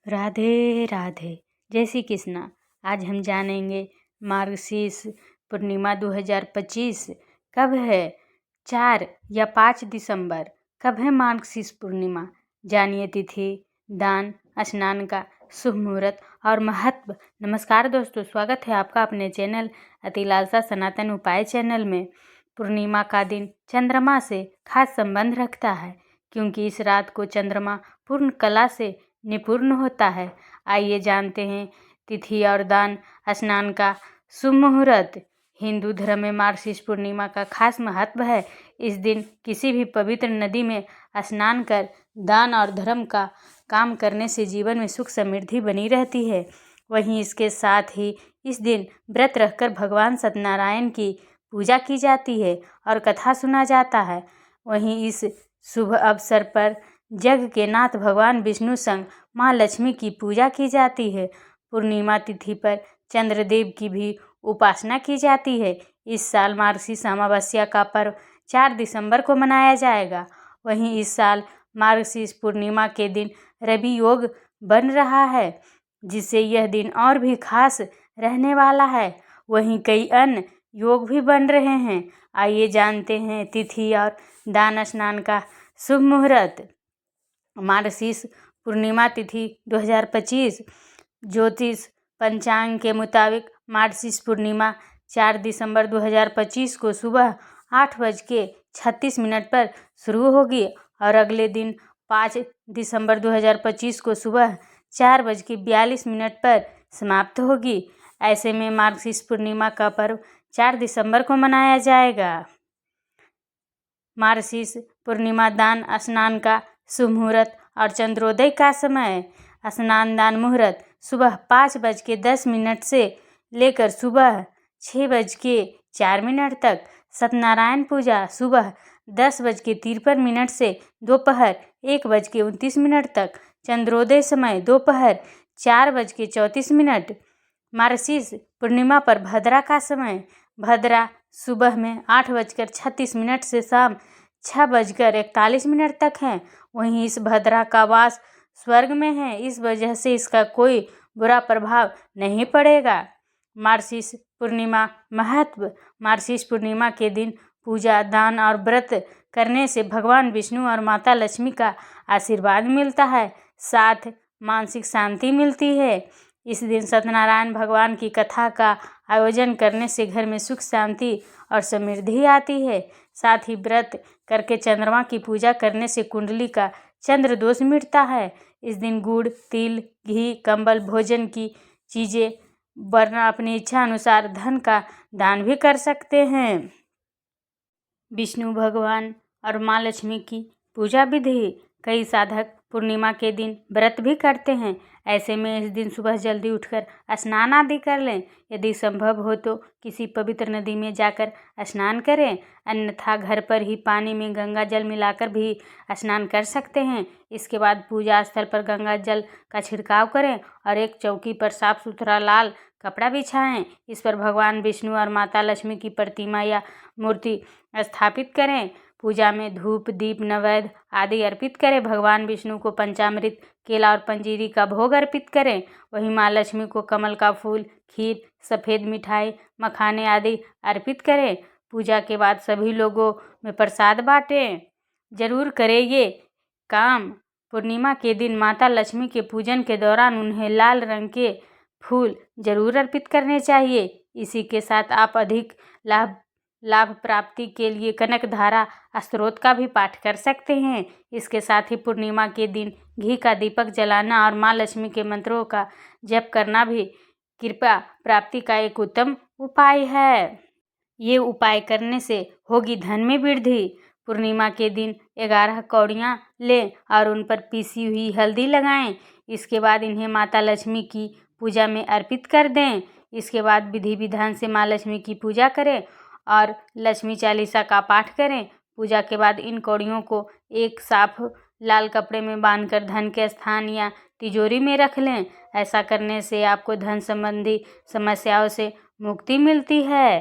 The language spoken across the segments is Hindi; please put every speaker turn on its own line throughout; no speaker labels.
राधे राधे। जय श्री कृष्णा। आज हम जानेंगे मार्गशीर्ष पूर्णिमा 2025 कब है। 4 या 5 दिसंबर। कब है मार्गशीर्ष पूर्णिमा? जानिए तिथि, दान, स्नान का शुभ मुहूर्त और महत्व। नमस्कार दोस्तों, स्वागत है आपका अपने चैनल अतिलालसा सनातन उपाय चैनल में। पूर्णिमा का दिन चंद्रमा से खास संबंध रखता है, क्योंकि इस रात को चंद्रमा पूर्ण कला से निपुण होता है। आइए जानते हैं तिथि और दान स्नान का शुभ मुहूर्त। हिंदू धर्म में मार्गशीर्ष पूर्णिमा का खास महत्व है। इस दिन किसी भी पवित्र नदी में स्नान कर दान और धर्म का काम करने से जीवन में सुख समृद्धि बनी रहती है। वहीं इसके साथ ही इस दिन व्रत रखकर भगवान सत्यनारायण की पूजा की जाती है और कथा सुना जाता है। वहीं इस शुभ अवसर पर जग के नाथ भगवान विष्णु संग माँ लक्ष्मी की पूजा की जाती है। पूर्णिमा तिथि पर चंद्रदेव की भी उपासना की जाती है। इस साल मार्गशीर्ष अमावस्या का पर्व 4 दिसंबर को मनाया जाएगा। वहीं इस साल मार्गशीर्ष पूर्णिमा के दिन रवि योग बन रहा है, जिससे यह दिन और भी खास रहने वाला है। वहीं कई अन्य योग भी बन रहे हैं। आइए जानते हैं तिथि और दान स्नान का शुभ मुहूर्त। मार्गशीर्ष पूर्णिमा तिथि 2025 ज्योतिष पंचांग के मुताबिक मार्गशीर्ष पूर्णिमा 4 दिसंबर 2025 को सुबह 8:36 पर शुरू होगी और अगले दिन 5 दिसंबर 2025 को सुबह 4:42 पर समाप्त होगी। ऐसे में मार्गशीर्ष पूर्णिमा का पर्व 4 दिसंबर को मनाया जाएगा। मार्गशीर्ष पूर्णिमा दान स्नान का शुभ मुहूर्त और चंद्रोदय का समय। स्नान दान मुहूर्त सुबह 5:10 से लेकर सुबह 6:04 तक। सत्यनारायण पूजा सुबह 10:53 से दोपहर 1:29 तक। चंद्रोदय समय दोपहर 4:34। मार्गशीर्ष पूर्णिमा पर भद्रा का समय। भद्रा सुबह में 8:36 से शाम 6:41 तक है। वहीं इस भद्रा का वास स्वर्ग में है, इस वजह से इसका कोई बुरा प्रभाव नहीं पड़ेगा। मार्गशीर्ष पूर्णिमा महत्व। मार्गशीर्ष पूर्णिमा के दिन पूजा, दान और व्रत करने से भगवान विष्णु और माता लक्ष्मी का आशीर्वाद मिलता है, साथ मानसिक शांति मिलती है। इस दिन सत्यनारायण भगवान की कथा का आयोजन करने से घर में सुख शांति और समृद्धि आती है। साथ ही व्रत करके चंद्रमा की पूजा करने से कुंडली का चंद्र दोष मिटता है। इस दिन गुड़, तिल, घी, कंबल, भोजन की चीज़ें वरना अपनी इच्छा अनुसार धन का दान भी कर सकते हैं। विष्णु भगवान और माँ लक्ष्मी की पूजा विधि। कई साधक पूर्णिमा के दिन व्रत भी करते हैं। ऐसे में इस दिन सुबह जल्दी उठकर स्नान आदि कर लें। यदि संभव हो तो किसी पवित्र नदी में जाकर स्नान करें, अन्यथा घर पर ही पानी में गंगा जल मिलाकर भी स्नान कर सकते हैं। इसके बाद पूजा स्थल पर गंगा जल का छिड़काव करें और एक चौकी पर साफ सुथरा लाल कपड़ा बिछाएं। इस पर भगवान विष्णु और माता लक्ष्मी की प्रतिमा या मूर्ति स्थापित करें। पूजा में धूप, दीप, नैवेद्य आदि अर्पित करें। भगवान विष्णु को पंचामृत, केला और पंजीरी का भोग अर्पित करें। वहीं माँ लक्ष्मी को कमल का फूल, खीर, सफ़ेद मिठाई, मखाने आदि अर्पित करें। पूजा के बाद सभी लोगों में प्रसाद बांटें। जरूर करें ये काम। पूर्णिमा के दिन माता लक्ष्मी के पूजन के दौरान उन्हें लाल रंग के फूल जरूर अर्पित करने चाहिए। इसी के साथ आप अधिक लाभ प्राप्ति के लिए कनक धारा स्तोत्र का भी पाठ कर सकते हैं। इसके साथ ही पूर्णिमा के दिन घी का दीपक जलाना और माँ लक्ष्मी के मंत्रों का जप करना भी कृपा प्राप्ति का एक उत्तम उपाय है। ये उपाय करने से होगी धन में वृद्धि। पूर्णिमा के दिन 11 कौड़ियाँ लें और उन पर पीसी हुई हल्दी लगाएं। इसके बाद इन्हें माता लक्ष्मी की पूजा में अर्पित कर दें। इसके बाद विधि विधान से माँ लक्ष्मी की पूजा करें और लक्ष्मी चालीसा का पाठ करें। पूजा के बाद इन कौड़ियों को एक साफ लाल कपड़े में बांधकर धन के स्थान या तिजोरी में रख लें। ऐसा करने से आपको धन संबंधी समस्याओं से मुक्ति मिलती है।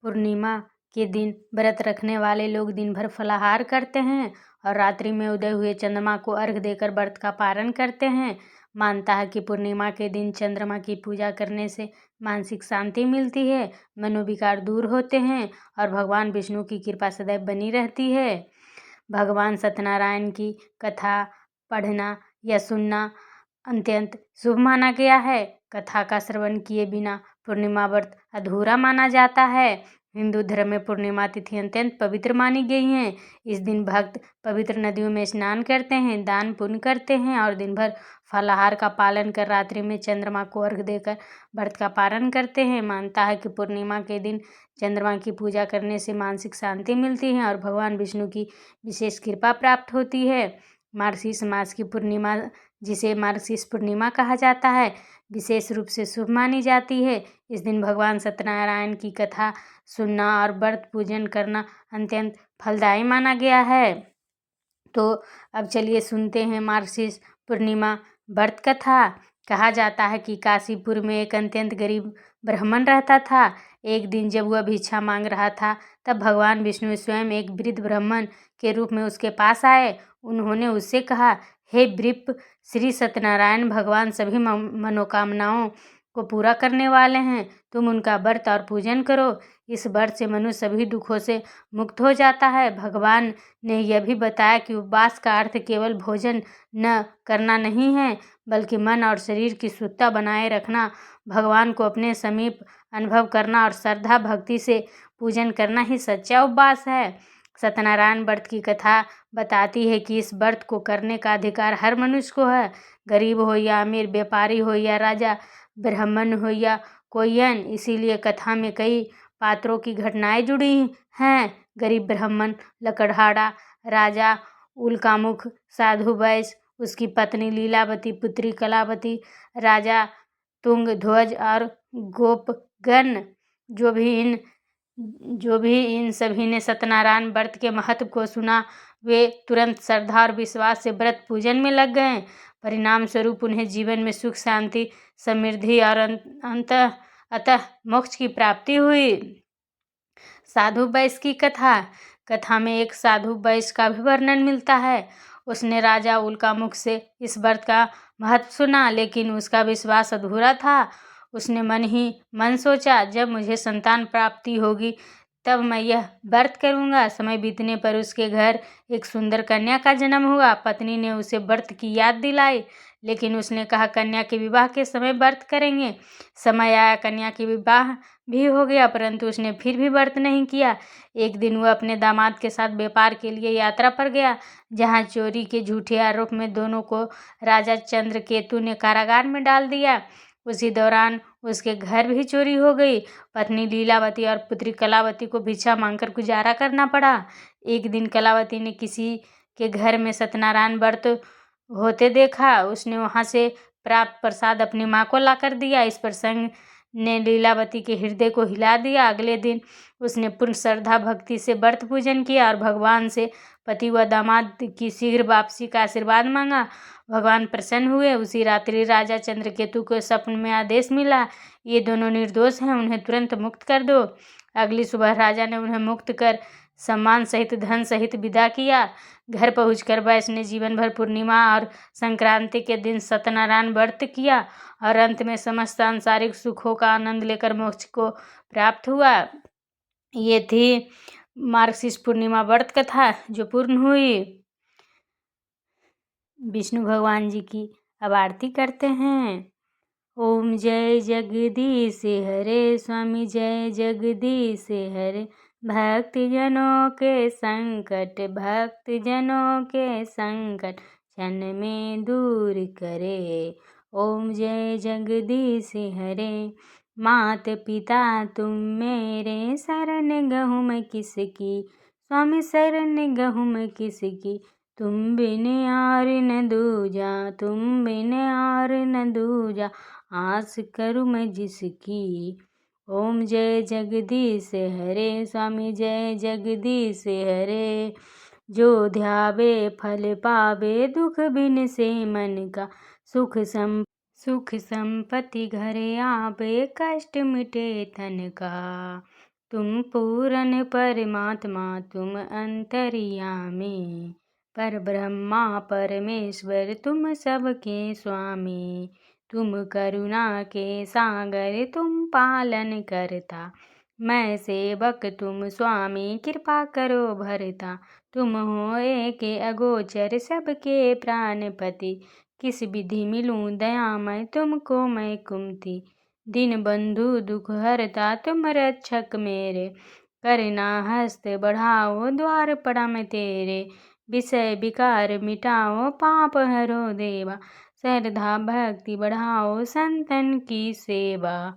पूर्णिमा के दिन व्रत रखने वाले लोग दिन भर फलाहार करते हैं और रात्रि में उदय हुए चंद्रमा को अर्घ देकर व्रत का पारण करते हैं। मानता है कि पूर्णिमा के दिन चंद्रमा की पूजा करने से मानसिक शांति मिलती है, मनोविकार दूर होते हैं और भगवान विष्णु की कृपा सदैव बनी रहती है। भगवान सत्यनारायण की कथा पढ़ना या सुनना अत्यंत शुभ माना गया है। कथा का श्रवण किए बिना पूर्णिमा व्रत अधूरा माना जाता है। हिंदू धर्म में पूर्णिमा तिथि अत्यंत पवित्र मानी गई है। इस दिन भक्त पवित्र नदियों में स्नान करते हैं, दान पुण्य करते हैं और दिन भर फलाहार का पालन कर रात्रि में चंद्रमा को अर्घ्य देकर व्रत का पालन करते हैं। मानता है कि पूर्णिमा के दिन चंद्रमा की पूजा करने से मानसिक शांति मिलती है और भगवान विष्णु की विशेष कृपा प्राप्त होती है। मार्गशीर्ष मास की पूर्णिमा, जिसे मार्गशीर्ष पूर्णिमा कहा जाता है, विशेष रूप से शुभ मानी जाती है। इस दिन भगवान सत्यनारायण की कथा सुनना और व्रत पूजन करना अत्यंत फलदायी माना गया है। तो अब चलिए सुनते हैं मार्गशीर्ष पूर्णिमा व्रत कथा। कहा जाता है कि काशीपुर में एक अत्यंत गरीब ब्राह्मण रहता था। एक दिन जब वह भिक्षा मांग रहा था, तब भगवान विष्णु स्वयं एक वृद्ध ब्राह्मण के रूप में उसके पास आए। उन्होंने उससे कहा, हे वृप, श्री सत्यनारायण भगवान सभी मनोकामनाओं को पूरा करने वाले हैं। तुम उनका व्रत और पूजन करो। इस व्रत से मनुष्य सभी दुखों से मुक्त हो जाता है। भगवान ने यह भी बताया कि उपवास का अर्थ केवल भोजन न करना नहीं है, बल्कि मन और शरीर की शुद्धता बनाए रखना, भगवान को अपने समीप अनुभव करना और श्रद्धा भक्ति से पूजन करना ही सच्चा उपवास है। सत्यनारायण व्रत की कथा बताती है कि इस व्रत को करने का अधिकार हर मनुष्य को है, गरीब हो या अमीर, व्यापारी हो या राजा, ब्राह्मण हो या कोई अन्य। इसीलिए कथा में कई पात्रों की घटनाएं जुड़ी हैं। गरीब ब्राह्मण लकड़हारा, राजा उल्कामुख, साधु वैश्य, उसकी पत्नी लीलावती, पुत्री कलावती, राजा तुंगध्वज और गोपगण, जो भी इन सभी ने सत्यनारायण व्रत के महत्व को सुना, वे तुरंत श्रद्धा और विश्वास से व्रत पूजन में लग गए। परिणाम स्वरूप उन्हें जीवन में सुख, शांति, समृद्धि और अतः मोक्ष की प्राप्ति हुई। साधु वैश्य की कथा में एक साधु वैश्य का भी वर्णन मिलता है। उसने राजा उल्कामुख से इस व्रत का महत्व सुना, लेकिन उसका विश्वास अधूरा था। उसने मन ही मन सोचा, जब मुझे संतान प्राप्ति होगी तब मैं यह व्रत करूंगा। समय बीतने पर उसके घर एक सुंदर कन्या का जन्म हुआ। पत्नी ने उसे व्रत की याद दिलाई, लेकिन उसने कहा, कन्या के विवाह के समय व्रत करेंगे। समय आया, कन्या के विवाह भी हो गया, परंतु उसने फिर भी व्रत नहीं किया। एक दिन वह अपने दामाद के साथ व्यापार के लिए यात्रा पर गया, जहां चोरी के झूठे आरोप में दोनों को राजा चंद्रकेतु ने कारागार में डाल दिया। उसी दौरान उसके घर भी चोरी हो गई। पत्नी लीलावती और पुत्री कलावती को भिक्षा मांगकर गुजारा करना पड़ा। एक दिन कलावती ने किसी के घर में सत्यनारायण व्रत होते देखा। उसने वहां से प्राप्त प्रसाद अपनी माँ को लाकर दिया। इस प्रसंग ने लीलावती के हृदय को हिला दिया। अगले दिन उसने पूर्ण श्रद्धा भक्ति से व्रत पूजन किया और भगवान से पति व दामाद की शीघ्र वापसी का आशीर्वाद मांगा। भगवान प्रसन्न हुए। उसी रात्रि राजा चंद्रकेतु को स्वप्न में आदेश मिला, ये दोनों निर्दोष हैं, उन्हें तुरंत मुक्त कर दो। अगली सुबह राजा ने उन्हें मुक्त कर सम्मान सहित धन सहित विदा किया। घर पहुंचकर वैश्य ने जीवन भर पूर्णिमा और संक्रांति के दिन सत्यनारायण व्रत किया और अंत में समस्त सांसारिक सुखों का आनंद लेकर मोक्ष को प्राप्त हुआ। ये थी मार्गशीर्ष पूर्णिमा व्रत कथा जो पूर्ण हुई। विष्णु भगवान जी की अब आरती करते हैं। ओम जय जगदीश हरे स्वामी, जय जगदीश हरे। भक्तजनों के संकट क्षण में दूर करे। ओम जय जगदीश हरे। मात पिता तुम मेरे, शरण गहूँ मैं किसकी, स्वामी शरण गहूँ मैं किसकी। तुम बिन और न दूजा, आस करूँ मैं जिसकी। ओम जय जगदीश हरे स्वामी, जय जगदीश हरे। जो ध्यावे फल पावे, दुख बिन से मन का। सुख संपत्ति घरे आवे, कष्ट मिटे तन का। तुम पूरन परमात्मा, तुम अंतर्यामी। पर ब्रह्मा परमेश्वर तुम सबके स्वामी, तुम करुणा के सागर तुम पालन करता, मैं सेवक तुम स्वामी कृपा करो भरता, तुम हो एक अगोचर सबके प्राणपति, किस विधि मिलूं दयामय तुमको मैं कुमति, दिन बंधु दुख हरता तुम रक्षक मेरे, करना हस्त बढ़ाओ द्वार परम तेरे, विषय विकार मिटाओ पाप हरो देवा, श्रद्धा भक्ति बढ़ाओ संतन की सेवा।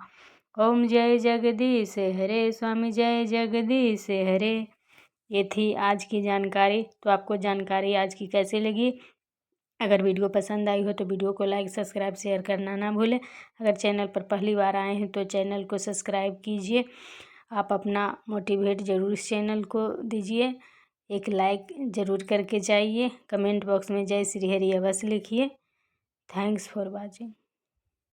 ओम जय जगदीश हरे स्वामी जय जगदीश हरे। ये थी आज की जानकारी। तो आपको जानकारी आज की कैसी लगी? अगर वीडियो पसंद आई हो तो वीडियो को लाइक सब्सक्राइब शेयर करना ना भूलें। अगर चैनल पर पहली बार आए हैं तो चैनल को सब्सक्राइब कीजिए। आप अपना मोटिवेट ज़रूर इस चैनल को दीजिए, एक लाइक ज़रूर करके जाइए। कमेंट बॉक्स में जय श्री हरि अवश्य लिखिए। Thanks for watching.